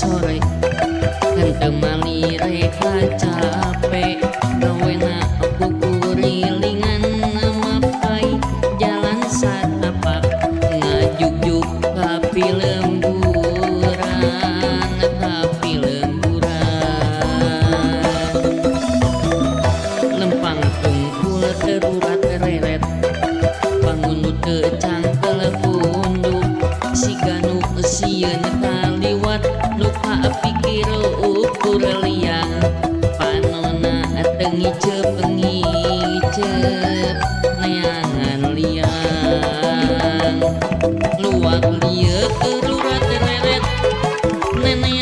sore henteu malireka capek gawena kukurilingan mapai jalan satapak ngajuk-juk kapi lemburan lempang tungkul terurat reret bangun teu cangkel punduk si ganu sieun kaliwat lupa pikir ukur liang panona tengicep neangan liang luak lieu terurat reret nenek